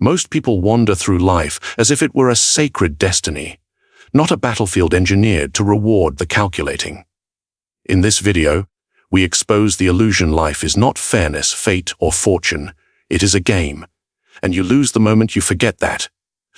Most people wander through life as if it were a sacred destiny, not a battlefield engineered to reward the calculating. In this video, we expose the illusion life is not fairness, fate, or fortune. It is a game, and you lose the moment you forget that.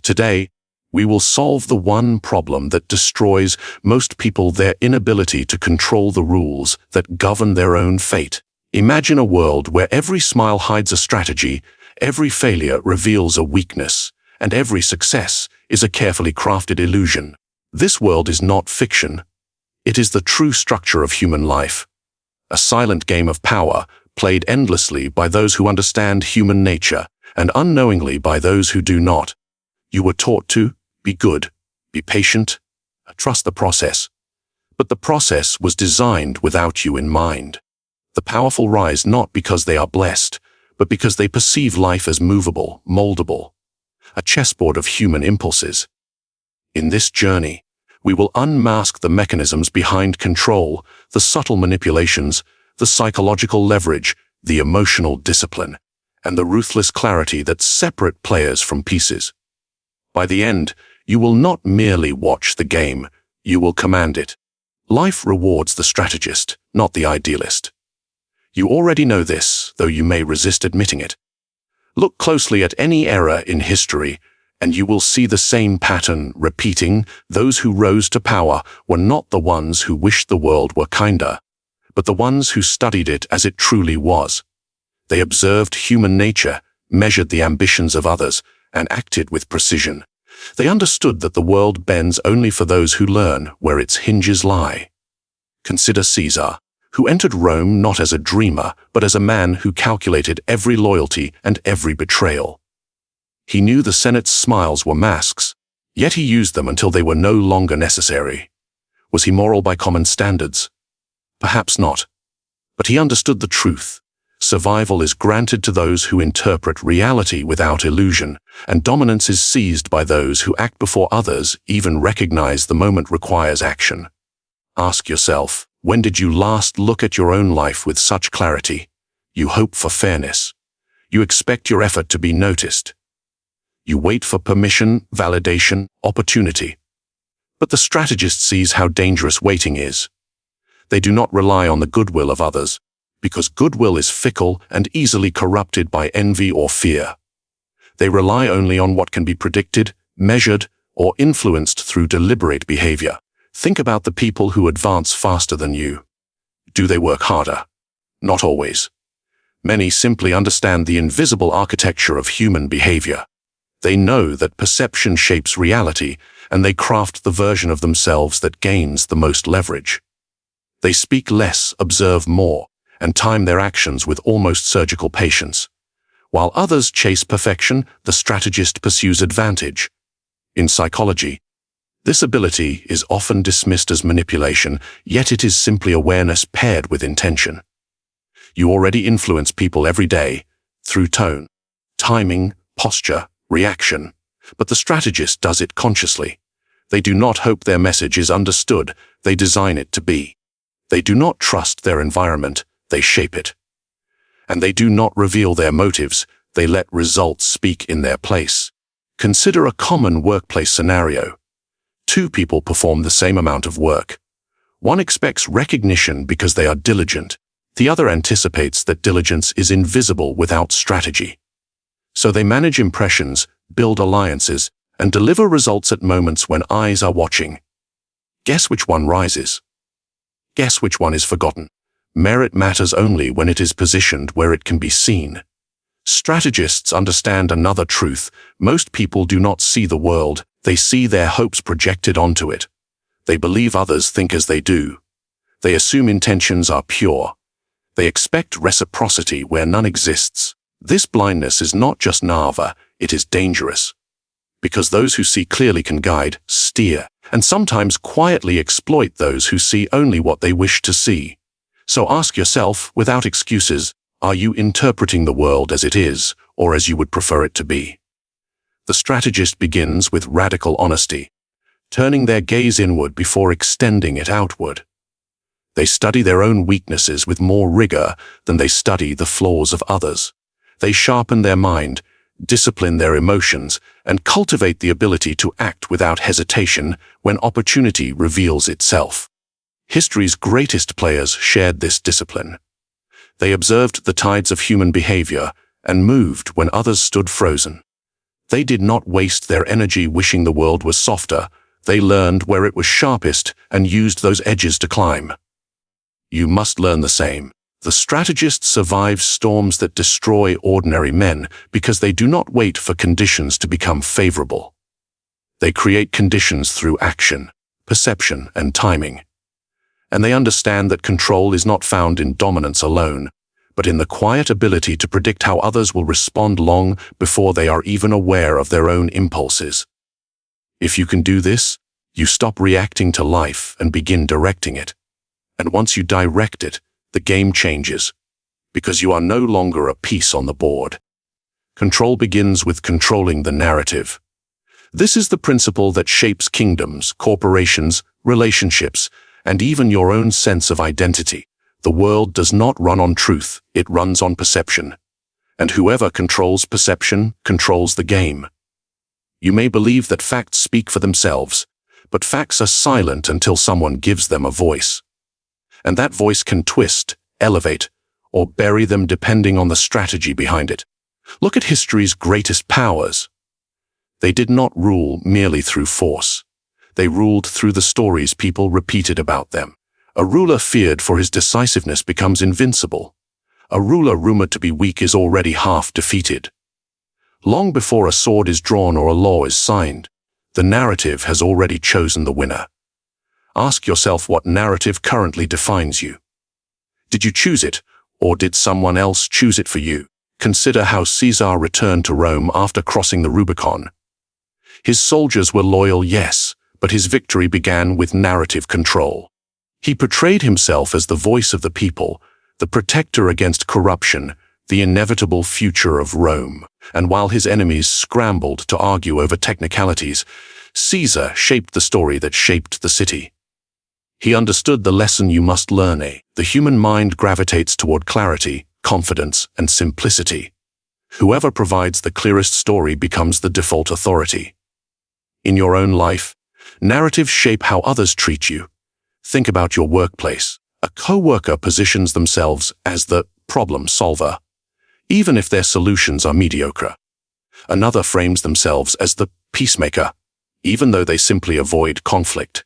Today, we will solve the one problem that destroys most people: their inability to control the rules that govern their own fate. Imagine a world where every smile hides a strategy, every failure reveals a weakness, and every success is a carefully crafted illusion. This world is not fiction. It is the true structure of human life. A silent game of power, played endlessly by those who understand human nature, and unknowingly by those who do not. You were taught to be good, be patient, trust the process. But the process was designed without you in mind. The powerful rise not because they are blessed, but because they perceive life as movable, moldable, a chessboard of human impulses. In this journey, we will unmask the mechanisms behind control, the subtle manipulations, the psychological leverage, the emotional discipline, and the ruthless clarity that separate players from pieces. By the end, you will not merely watch the game, you will command it. Life rewards the strategist, not the idealist. You already know this, though you may resist admitting it. Look closely at any era in history, and you will see the same pattern repeating. Those who rose to power were not the ones who wished the world were kinder, but the ones who studied it as it truly was. They observed human nature, measured the ambitions of others, and acted with precision. They understood that the world bends only for those who learn where its hinges lie. Consider Caesar, who entered Rome not as a dreamer, but as a man who calculated every loyalty and every betrayal. He knew the Senate's smiles were masks, yet he used them until they were no longer necessary. Was he moral by common standards? Perhaps not. But he understood the truth. Survival is granted to those who interpret reality without illusion, and dominance is seized by those who act before others even recognize the moment requires action. Ask yourself, when did you last look at your own life with such clarity? You hope for fairness. You expect your effort to be noticed. You wait for permission, validation, opportunity. But the strategist sees how dangerous waiting is. They do not rely on the goodwill of others, because goodwill is fickle and easily corrupted by envy or fear. They rely only on what can be predicted, measured, or influenced through deliberate behavior. Think about the people who advance faster than you. Do they work harder? Not always. Many simply understand the invisible architecture of human behavior. They know that perception shapes reality, and they craft the version of themselves that gains the most leverage. They speak less, observe more, and time their actions with almost surgical patience. While others chase perfection, the strategist pursues advantage. In psychology, this ability is often dismissed as manipulation, yet it is simply awareness paired with intention. You already influence people every day, through tone, timing, posture, reaction, but the strategist does it consciously. They do not hope their message is understood, they design it to be. They do not trust their environment, they shape it. And they do not reveal their motives, they let results speak in their place. Consider a common workplace scenario. Two people perform the same amount of work. One expects recognition because they are diligent. The other anticipates that diligence is invisible without strategy. So they manage impressions, build alliances, and deliver results at moments when eyes are watching. Guess which one rises? Guess which one is forgotten? Merit matters only when it is positioned where it can be seen. Strategists understand another truth. Most people do not see the world, they see their hopes projected onto it. They believe others think as they do. They assume intentions are pure. They expect reciprocity where none exists. This blindness is not just naive, it is dangerous. Because those who see clearly can guide, steer, and sometimes quietly exploit those who see only what they wish to see. So ask yourself, without excuses, are you interpreting the world as it is, or as you would prefer it to be? The strategist begins with radical honesty, turning their gaze inward before extending it outward. They study their own weaknesses with more rigor than they study the flaws of others. They sharpen their mind, discipline their emotions, and cultivate the ability to act without hesitation when opportunity reveals itself. History's greatest players shared this discipline. They observed the tides of human behavior and moved when others stood frozen. They did not waste their energy wishing the world was softer. They learned where it was sharpest and used those edges to climb. You must learn the same. The strategist survives storms that destroy ordinary men because they do not wait for conditions to become favorable. They create conditions through action, perception, and timing. And they understand that control is not found in dominance alone, but in the quiet ability to predict how others will respond long before they are even aware of their own impulses. If you can do this, you stop reacting to life and begin directing it. And once you direct it, the game changes, because you are no longer a piece on the board. Control begins with controlling the narrative. This is the principle that shapes kingdoms, corporations, relationships, and even your own sense of identity. The world does not run on truth, it runs on perception. And whoever controls perception controls the game. You may believe that facts speak for themselves, but facts are silent until someone gives them a voice. And that voice can twist, elevate, or bury them depending on the strategy behind it. Look at history's greatest powers. They did not rule merely through force. They ruled through the stories people repeated about them. A ruler feared for his decisiveness becomes invincible. A ruler rumored to be weak is already half defeated. Long before a sword is drawn or a law is signed, the narrative has already chosen the winner. Ask yourself what narrative currently defines you. Did you choose it, or did someone else choose it for you? Consider how Caesar returned to Rome after crossing the Rubicon. His soldiers were loyal, yes, but his victory began with narrative control. He portrayed himself as the voice of the people, the protector against corruption, the inevitable future of Rome. And while his enemies scrambled to argue over technicalities, Caesar shaped the story that shaped the city. He understood the lesson you must learn. The human mind gravitates toward clarity, confidence, and simplicity. Whoever provides the clearest story becomes the default authority. In your own life, narratives shape how others treat you. Think about your workplace. A co-worker positions themselves as the problem solver, even if their solutions are mediocre. Another frames themselves as the peacemaker, even though they simply avoid conflict.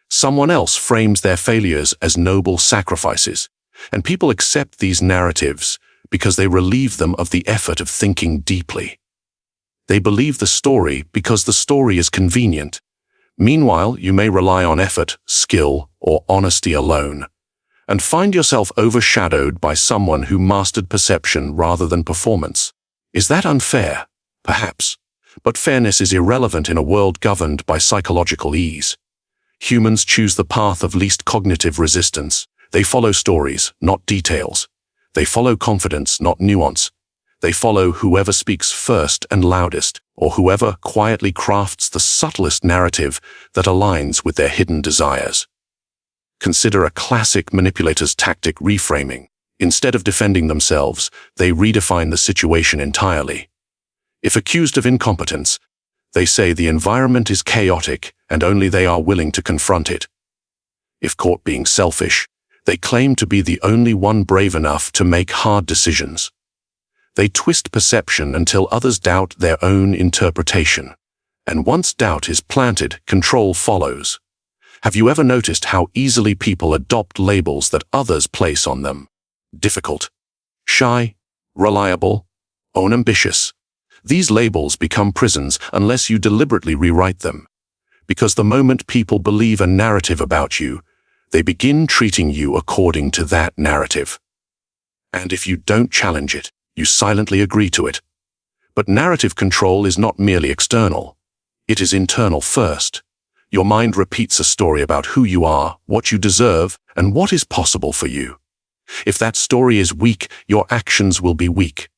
Someone else frames their failures as noble sacrifices, and people accept these narratives because they relieve them of the effort of thinking deeply. They believe the story because the story is convenient. Meanwhile, you may rely on effort, skill, or honesty alone, and find yourself overshadowed by someone who mastered perception rather than performance. Is that unfair? Perhaps. But fairness is irrelevant in a world governed by psychological ease. Humans choose the path of least cognitive resistance. They follow stories, not details. They follow confidence, not nuance. They follow whoever speaks first and loudest, or whoever quietly crafts the subtlest narrative that aligns with their hidden desires. Consider a classic manipulator's tactic: reframing. Instead of defending themselves, they redefine the situation entirely. If accused of incompetence, they say the environment is chaotic and only they are willing to confront it. If caught being selfish, they claim to be the only one brave enough to make hard decisions. They twist perception until others doubt their own interpretation. And once doubt is planted, control follows. Have you ever noticed how easily people adopt labels that others place on them? Difficult, shy, reliable, unambitious. These labels become prisons unless you deliberately rewrite them. Because the moment people believe a narrative about you, they begin treating you according to that narrative. And if you don't challenge it, you silently agree to it. But narrative control is not merely external. It is internal first. Your mind repeats a story about who you are, what you deserve, and what is possible for you. If that story is weak, your actions will be weak.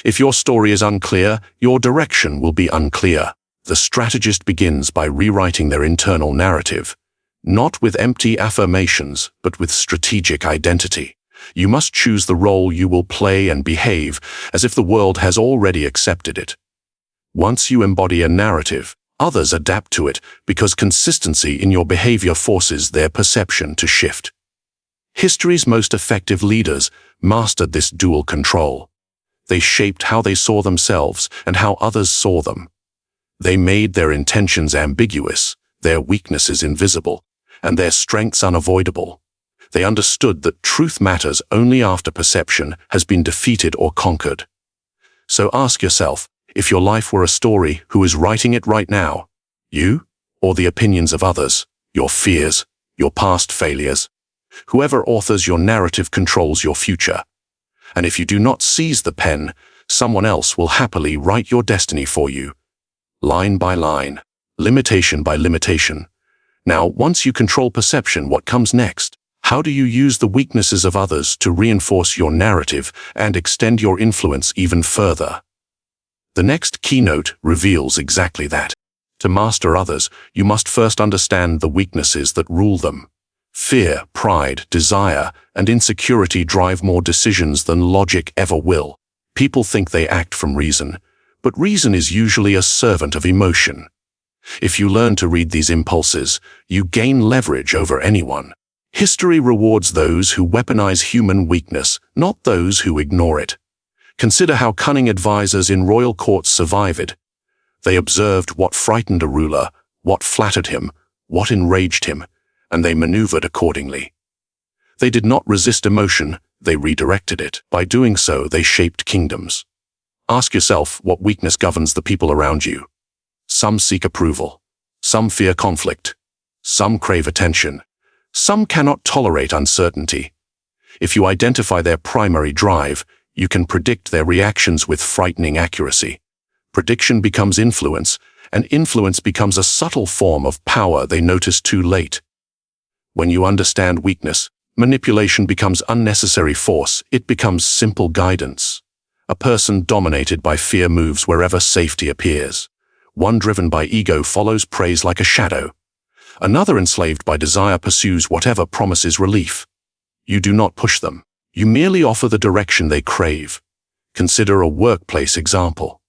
If your story is unclear, your direction will be unclear. The strategist begins by rewriting their internal narrative, not with empty affirmations, but with strategic identity. You must choose the role you will play and behave as if the world has already accepted it. Once you embody a narrative, others adapt to it because consistency in your behavior forces their perception to shift. History's most effective leaders mastered this dual control. They shaped how they saw themselves and how others saw them. They made their intentions ambiguous, their weaknesses invisible, and their strengths unavoidable. They understood that truth matters only after perception has been defeated or conquered. So ask yourself, if your life were a story, who is writing it right now? You? Or the opinions of others, your fears, your past failures? Whoever authors your narrative controls your future. And if you do not seize the pen, someone else will happily write your destiny for you. Line by line, limitation by limitation. Now, once you control perception, what comes next? How do you use the weaknesses of others to reinforce your narrative and extend your influence even further? The next keynote reveals exactly that. To master others, you must first understand the weaknesses that rule them. Fear, pride, desire, and insecurity drive more decisions than logic ever will. People think they act from reason, but reason is usually a servant of emotion. If you learn to read these impulses, you gain leverage over anyone. History rewards those who weaponize human weakness, not those who ignore it. Consider how cunning advisors in royal courts survived. They observed what frightened a ruler, what flattered him, what enraged him, and they maneuvered accordingly. They did not resist emotion, they redirected it. By doing so, they shaped kingdoms. Ask yourself what weakness governs the people around you. Some seek approval. Some fear conflict. Some crave attention. Some cannot tolerate uncertainty. If you identify their primary drive, you can predict their reactions with frightening accuracy. Prediction becomes influence, and influence becomes a subtle form of power they notice too late. When you understand weakness, manipulation becomes unnecessary force, it becomes simple guidance. A person dominated by fear moves wherever safety appears. One driven by ego follows praise like a shadow. Another enslaved by desire pursues whatever promises relief. You do not push them. You merely offer the direction they crave. Consider a workplace example.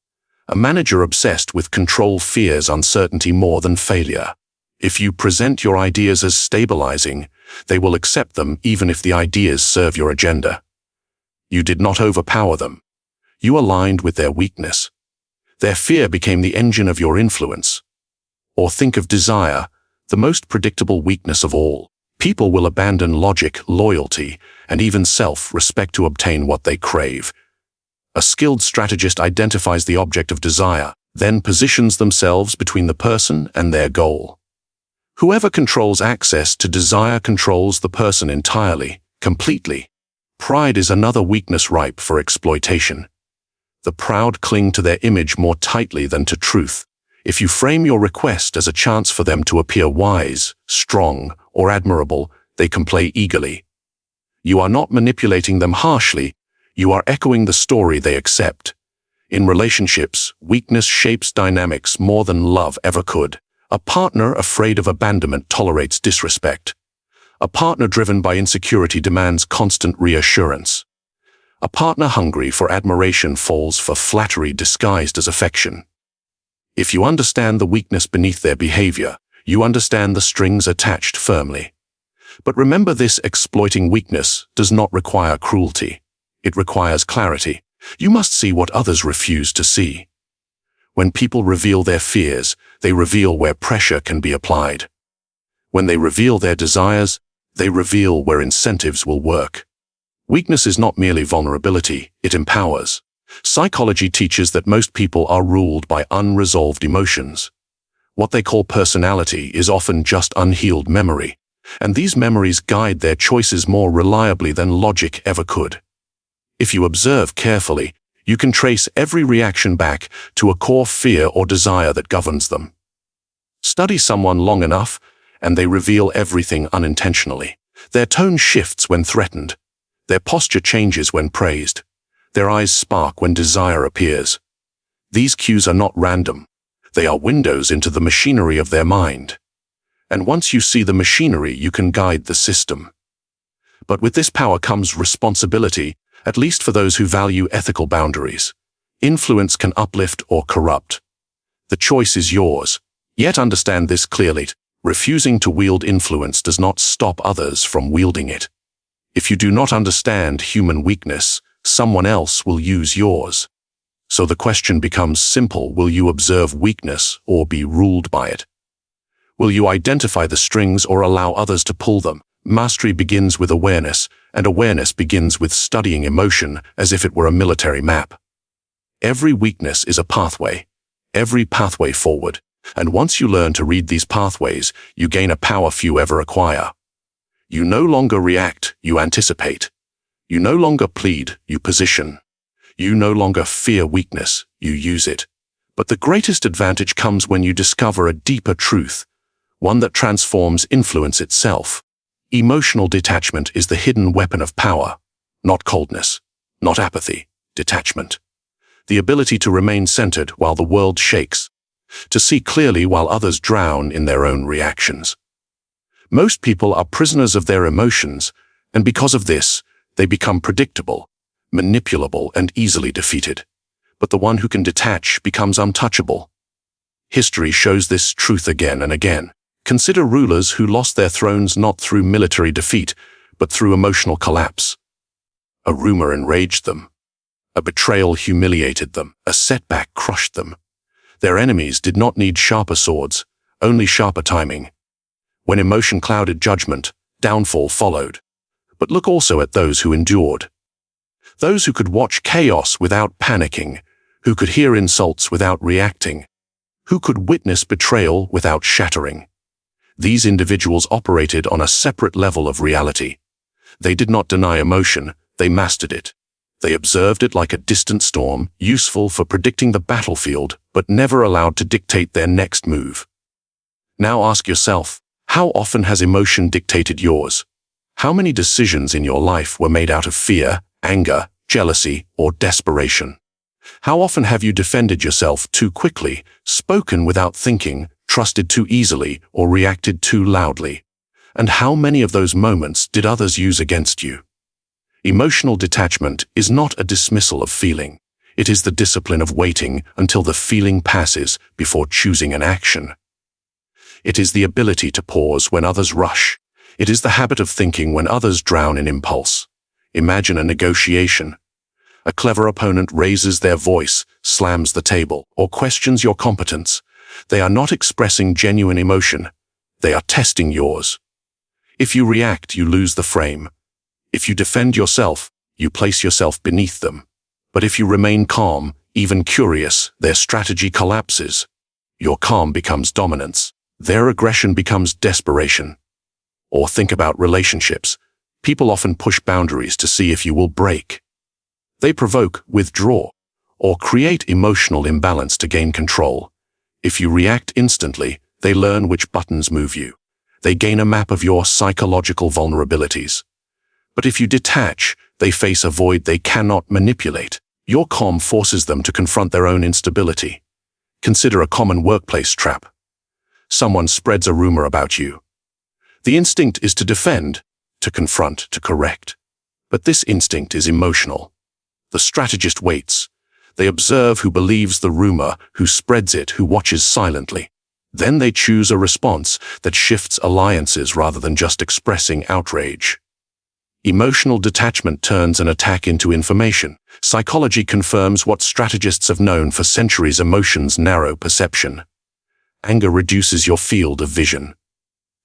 A manager obsessed with control fears uncertainty more than failure. If you present your ideas as stabilizing, they will accept them even if the ideas serve your agenda. You did not overpower them. You aligned with their weakness. Their fear became the engine of your influence. Or think of desire, the most predictable weakness of all. People will abandon logic, loyalty, and even self-respect to obtain what they crave. A skilled strategist identifies the object of desire, then positions themselves between the person and their goal. Whoever controls access to desire controls the person entirely, completely. Pride is another weakness ripe for exploitation. The proud cling to their image more tightly than to truth. If you frame your request as a chance for them to appear wise, strong, or admirable, they complain eagerly. You are not manipulating them harshly, you are echoing the story they accept. In relationships, weakness shapes dynamics more than love ever could. A partner afraid of abandonment tolerates disrespect. A partner driven by insecurity demands constant reassurance. A partner hungry for admiration falls for flattery disguised as affection. If you understand the weakness beneath their behavior, you understand the strings attached firmly. But remember, this exploiting weakness does not require cruelty. It requires clarity. You must see what others refuse to see. When people reveal their fears, they reveal where pressure can be applied. When they reveal their desires, they reveal where incentives will work. Weakness is not merely vulnerability, it empowers. Psychology teaches that most people are ruled by unresolved emotions. What they call personality is often just unhealed memory, and these memories guide their choices more reliably than logic ever could. If you observe carefully, you can trace every reaction back to a core fear or desire that governs them. Study someone long enough, and they reveal everything unintentionally. Their tone shifts when threatened. Their posture changes when praised. Their eyes spark when desire appears. These cues are not random. They are windows into the machinery of their mind. And once you see the machinery, you can guide the system. But with this power comes responsibility, at least for those who value ethical boundaries. Influence can uplift or corrupt. The choice is yours. Yet understand this clearly. Refusing to wield influence does not stop others from wielding it. If you do not understand human weakness, someone else will use yours. So the question becomes simple: will you observe weakness or be ruled by it? Will you identify the strings or allow others to pull them? Mastery begins with awareness, and awareness begins with studying emotion as if it were a military map. Every weakness is a pathway, every pathway forward, and once you learn to read these pathways, you gain a power few ever acquire. You no longer react, you anticipate. You no longer plead, you position. You no longer fear weakness, you use it. But the greatest advantage comes when you discover a deeper truth, one that transforms influence itself. Emotional detachment is the hidden weapon of power, not coldness, not apathy, detachment. The ability to remain centered while the world shakes, to see clearly while others drown in their own reactions. Most people are prisoners of their emotions, and because of this, they become predictable, manipulable, and easily defeated. But the one who can detach becomes untouchable. History shows this truth again and again. Consider rulers who lost their thrones not through military defeat, but through emotional collapse. A rumor enraged them. A betrayal humiliated them. A setback crushed them. Their enemies did not need sharper swords, only sharper timing. When emotion clouded judgment, downfall followed. But look also at those who endured. Those who could watch chaos without panicking, who could hear insults without reacting, who could witness betrayal without shattering. These individuals operated on a separate level of reality. They did not deny emotion, they mastered it. They observed it like a distant storm, useful for predicting the battlefield, but never allowed to dictate their next move. Now ask yourself, how often has emotion dictated yours? How many decisions in your life were made out of fear, anger, jealousy, or desperation? How often have you defended yourself too quickly, spoken without thinking, trusted too easily, or reacted too loudly? And how many of those moments did others use against you? Emotional detachment is not a dismissal of feeling. It is the discipline of waiting until the feeling passes before choosing an action. It is the ability to pause when others rush. It is the habit of thinking when others drown in impulse. Imagine a negotiation. A clever opponent raises their voice, slams the table, or questions your competence. They are not expressing genuine emotion. They are testing yours. If you react, you lose the frame. If you defend yourself, you place yourself beneath them. But if you remain calm, even curious, their strategy collapses. Your calm becomes dominance. Their aggression becomes desperation. Or think about relationships. People often push boundaries to see if you will break. They provoke, withdraw, or create emotional imbalance to gain control. If you react instantly, they learn which buttons move you. They gain a map of your psychological vulnerabilities. But if you detach, they face a void they cannot manipulate. Your calm forces them to confront their own instability. Consider a common workplace trap. Someone spreads a rumor about you. The instinct is to defend, to confront, to correct. But this instinct is emotional. The strategist waits. They observe who believes the rumor, who spreads it, who watches silently. Then they choose a response that shifts alliances rather than just expressing outrage. Emotional detachment turns an attack into information. Psychology confirms what strategists have known for centuries: emotions narrow perception. Anger reduces your field of vision.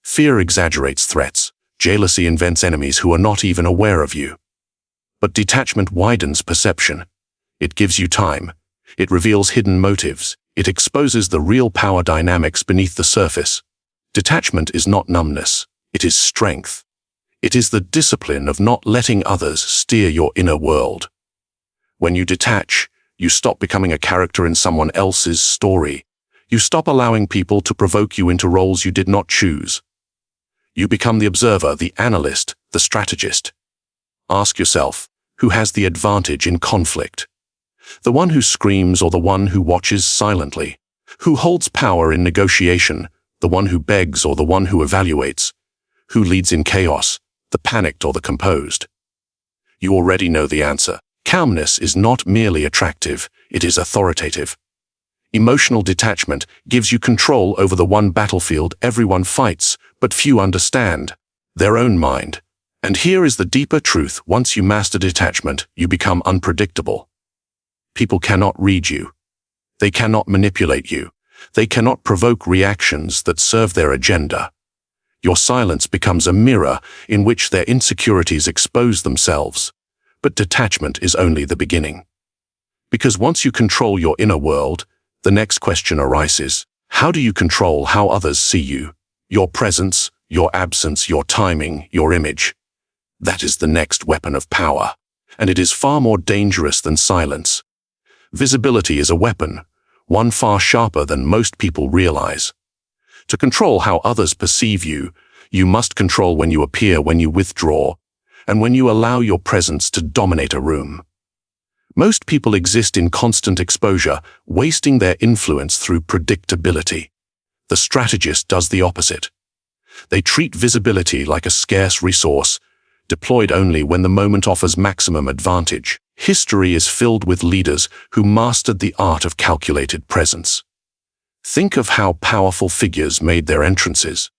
Fear exaggerates threats. Jealousy invents enemies who are not even aware of you. But detachment widens perception. It gives you time. It reveals hidden motives. It exposes the real power dynamics beneath the surface. Detachment is not numbness. It is strength. It is the discipline of not letting others steer your inner world. When you detach, you stop becoming a character in someone else's story. You stop allowing people to provoke you into roles you did not choose. You become the observer, the analyst, the strategist. Ask yourself, who has the advantage in conflict? The one who screams or the one who watches silently? Who holds power in negotiation? The one who begs or the one who evaluates? Who leads in chaos, the panicked or the composed? You already know the answer. Calmness is not merely attractive, it is authoritative. Emotional detachment gives you control over the one battlefield everyone fights, but few understand: their own mind. And here is the deeper truth: once you master detachment, you become unpredictable. People cannot read you. They cannot manipulate you. They cannot provoke reactions that serve their agenda. Your silence becomes a mirror in which their insecurities expose themselves. But detachment is only the beginning. Because once you control your inner world, the next question arises: how do you control how others see you? Your presence, your absence, your timing, your image. That is the next weapon of power, and it is far more dangerous than silence. Visibility is a weapon, one far sharper than most people realize. To control how others perceive you, you must control when you appear, when you withdraw, and when you allow your presence to dominate a room. Most people exist in constant exposure, wasting their influence through predictability. The strategist does the opposite. They treat visibility like a scarce resource, deployed only when the moment offers maximum advantage. History is filled with leaders who mastered the art of calculated presence. Think of how powerful figures made their entrances.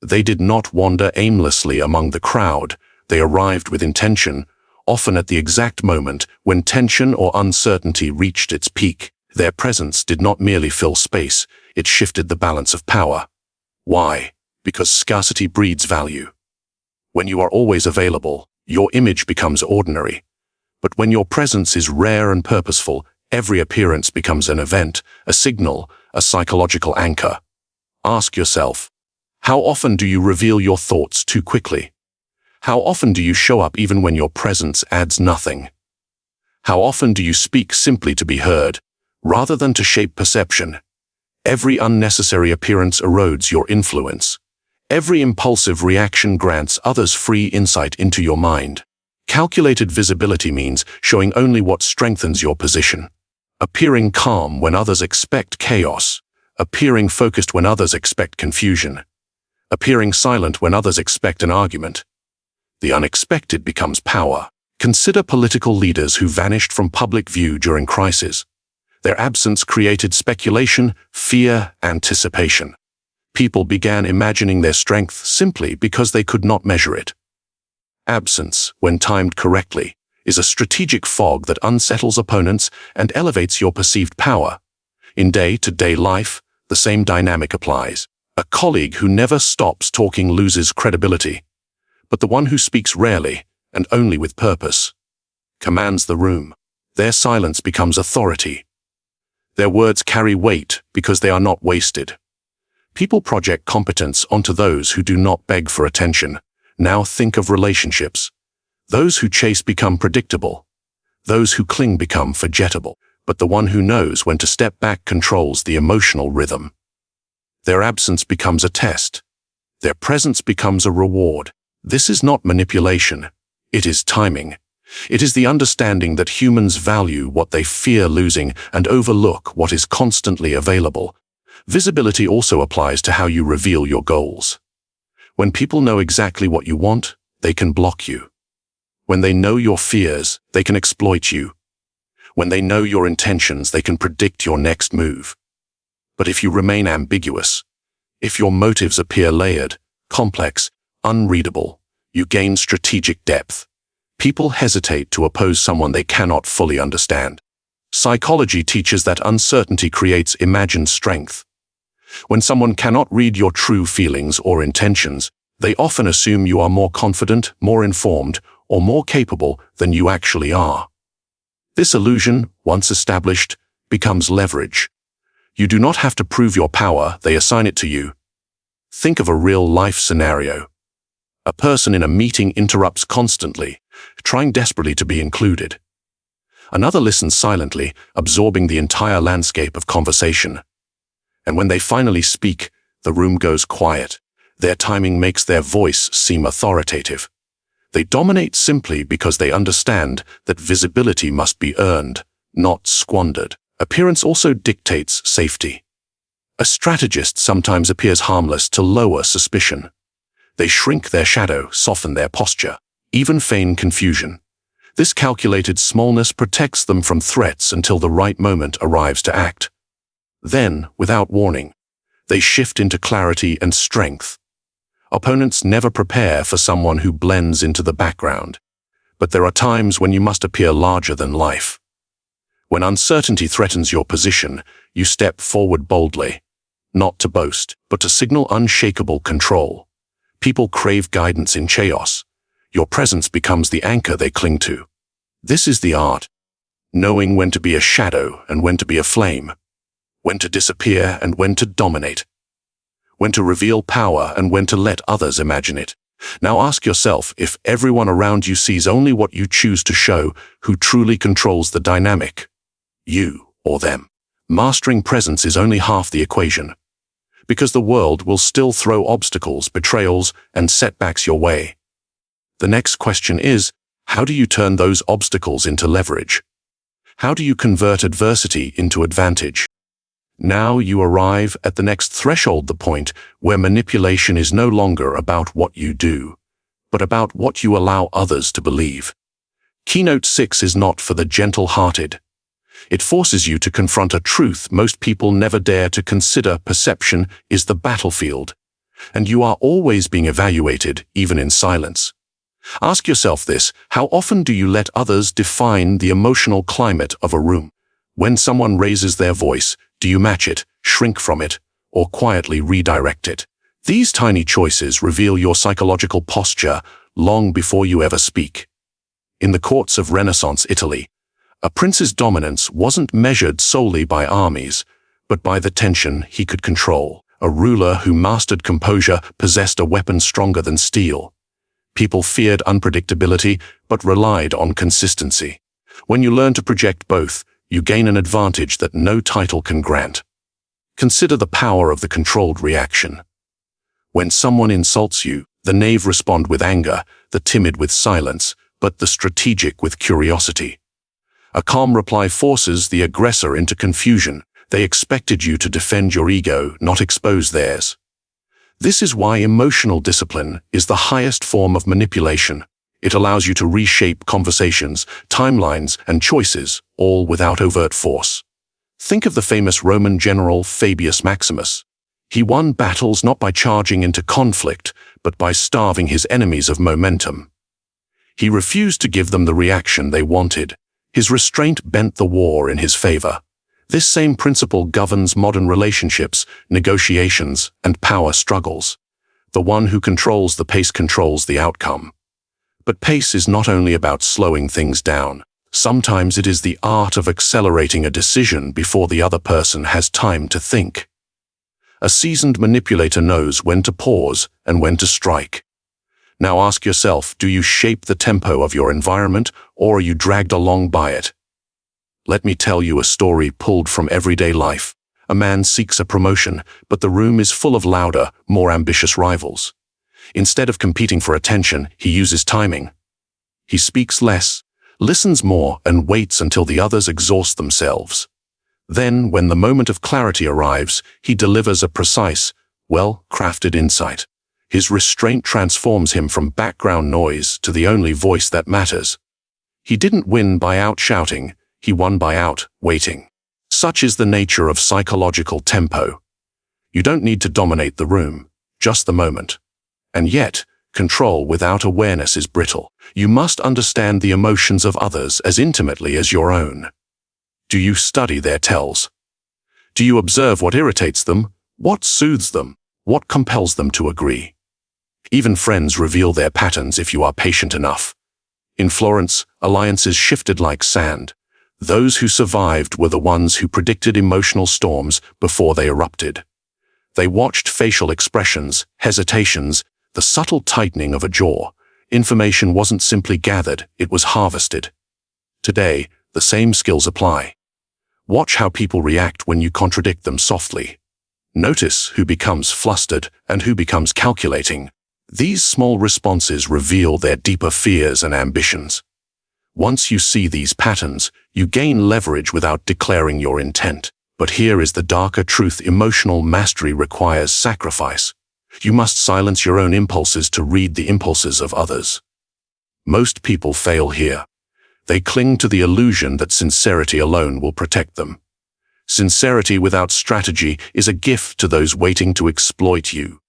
They did not wander aimlessly among the crowd. They arrived with intention, often at the exact moment when tension or uncertainty reached its peak. Their presence did not merely fill space, it shifted the balance of power. Why? Because scarcity breeds value. When you are always available, your image becomes ordinary. But when your presence is rare and purposeful, every appearance becomes an event, a signal, a psychological anchor. Ask yourself, how often do you reveal your thoughts too quickly? How often do you show up even when your presence adds nothing? How often do you speak simply to be heard, rather than to shape perception? Every unnecessary appearance erodes your influence. Every impulsive reaction grants others free insight into your mind. Calculated visibility means showing only what strengthens your position. Appearing calm when others expect chaos. Appearing focused when others expect confusion. Appearing silent when others expect an argument. The unexpected becomes power. Consider political leaders who vanished from public view during crisis. Their absence created speculation, fear, anticipation. People began imagining their strength simply because they could not measure it. Absence, when timed correctly, is a strategic fog that unsettles opponents and elevates your perceived power. In day-to-day life, the same dynamic applies. A colleague who never stops talking loses credibility. But the one who speaks rarely, and only with purpose, commands the room. Their silence becomes authority. Their words carry weight because they are not wasted. People project competence onto those who do not beg for attention. Now think of relationships. Those who chase become predictable. Those who cling become forgettable. But the one who knows when to step back controls the emotional rhythm. Their absence becomes a test. Their presence becomes a reward. This is not manipulation. It is timing. It is the understanding that humans value what they fear losing and overlook what is constantly available. Visibility also applies to how you reveal your goals. When people know exactly what you want, they can block you. When they know your fears, they can exploit you. When they know your intentions, they can predict your next move. But if you remain ambiguous, if your motives appear layered, complex, unreadable, you gain strategic depth. People hesitate to oppose someone they cannot fully understand. Psychology teaches that uncertainty creates imagined strength. When someone cannot read your true feelings or intentions, they often assume you are more confident, more informed, or more capable than you actually are. This illusion, once established, becomes leverage. You do not have to prove your power, they assign it to you. Think of a real-life scenario. A person in a meeting interrupts constantly, trying desperately to be included. Another listens silently, absorbing the entire landscape of conversation. And when they finally speak, the room goes quiet. Their timing makes their voice seem authoritative. They dominate simply because they understand that visibility must be earned, not squandered. Appearance also dictates safety. A strategist sometimes appears harmless to lower suspicion. They shrink their shadow, soften their posture, even feign confusion. This calculated smallness protects them from threats until the right moment arrives to act. Then, without warning, they shift into clarity and strength. Opponents never prepare for someone who blends into the background. But there are times when you must appear larger than life. When uncertainty threatens your position, you step forward boldly, not to boast, but to signal unshakable control. People crave guidance in chaos. Your presence becomes the anchor they cling to. This is the art, knowing when to be a shadow and when to be a flame, when to disappear and when to dominate, when to reveal power and when to let others imagine it. Now ask yourself, if everyone around you sees only what you choose to show, who truly controls the dynamic? You or them? Mastering presence is only half the equation, because the world will still throw obstacles, betrayals, and setbacks your way. The next question is, how do you turn those obstacles into leverage? How do you convert adversity into advantage? Now you arrive at the next threshold, the point where manipulation is no longer about what you do, but about what you allow others to believe. Keynote 6 is not for the gentle-hearted. It forces you to confront a truth most people never dare to consider. Perception is the battlefield, and you are always being evaluated, even in silence. Ask yourself this: how often do you let others define the emotional climate of a room? When someone raises their voice, do you match it, shrink from it, or quietly redirect it? These tiny choices reveal your psychological posture long before you ever speak. In the courts of Renaissance Italy, a prince's dominance wasn't measured solely by armies, but by the tension he could control. A ruler who mastered composure possessed a weapon stronger than steel. People feared unpredictability, but relied on consistency. When you learn to project both, you gain an advantage that no title can grant. Consider the power of the controlled reaction. When someone insults you, the knave respond with anger, the timid with silence, but the strategic with curiosity. A calm reply forces the aggressor into confusion. They expected you to defend your ego, not expose theirs. This is why emotional discipline is the highest form of manipulation. It allows you to reshape conversations, timelines, and choices, all without overt force. Think of the famous Roman general Fabius Maximus. He won battles not by charging into conflict, but by starving his enemies of momentum. He refused to give them the reaction they wanted. His restraint bent the war in his favor. This same principle governs modern relationships, negotiations, and power struggles. The one who controls the pace controls the outcome. But pace is not only about slowing things down. Sometimes it is the art of accelerating a decision before the other person has time to think. A seasoned manipulator knows when to pause and when to strike. Now ask yourself, do you shape the tempo of your environment, or are you dragged along by it? Let me tell you a story pulled from everyday life. A man seeks a promotion, but the room is full of louder, more ambitious rivals. Instead of competing for attention, he uses timing. He speaks less, listens more, and waits until the others exhaust themselves. Then, when the moment of clarity arrives, he delivers a precise, well-crafted insight. His restraint transforms him from background noise to the only voice that matters. He didn't win by out-shouting. He won by out-waiting. Such is the nature of psychological tempo. You don't need to dominate the room, just the moment. And yet, control without awareness is brittle. You must understand the emotions of others as intimately as your own. Do you study their tells? Do you observe what irritates them, what soothes them, what compels them to agree? Even friends reveal their patterns if you are patient enough. In Florence, alliances shifted like sand. Those who survived were the ones who predicted emotional storms before they erupted. They watched facial expressions, hesitations, the subtle tightening of a jaw. Information wasn't simply gathered, it was harvested. Today, the same skills apply. Watch how people react when you contradict them softly. Notice who becomes flustered and who becomes calculating. These small responses reveal their deeper fears and ambitions. Once you see these patterns, you gain leverage without declaring your intent. But here is the darker truth: emotional mastery requires sacrifice. You must silence your own impulses to read the impulses of others. Most people fail here. They cling to the illusion that sincerity alone will protect them. Sincerity without strategy is a gift to those waiting to exploit you.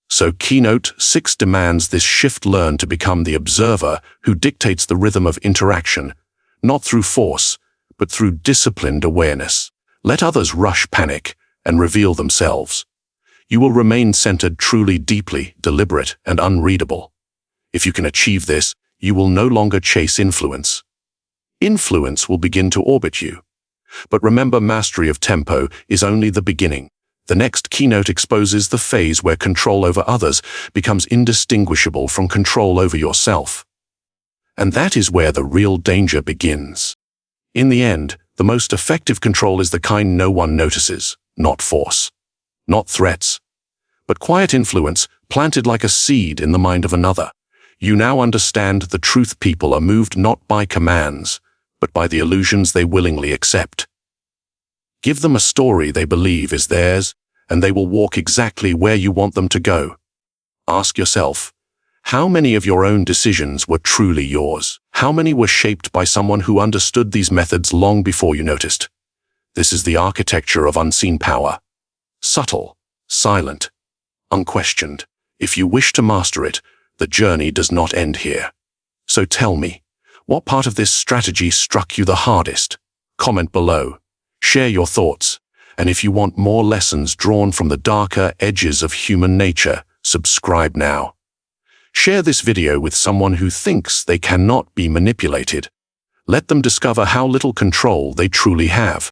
So Keynote 6 demands this shift: learn to become the observer who dictates the rhythm of interaction, not through force, but through disciplined awareness. Let others rush panic and reveal themselves. You will remain centered, truly, deeply, deliberate, and unreadable. If you can achieve this, you will no longer chase influence. Influence will begin to orbit you. But remember, mastery of tempo is only the beginning. The next keynote exposes the phase where control over others becomes indistinguishable from control over yourself. And that is where the real danger begins. In the end, the most effective control is the kind no one notices, not force, not threats, but quiet influence planted like a seed in the mind of another. You now understand the truth: people are moved not by commands, but by the illusions they willingly accept. Give them a story they believe is theirs, and they will walk exactly where you want them to go. Ask yourself, how many of your own decisions were truly yours? How many were shaped by someone who understood these methods long before you noticed? This is the architecture of unseen power. Subtle, silent, unquestioned. If you wish to master it, the journey does not end here. So tell me, what part of this strategy struck you the hardest? Comment below. Share your thoughts. And if you want more lessons drawn from the darker edges of human nature, subscribe now. Share this video with someone who thinks they cannot be manipulated. Let them discover how little control they truly have.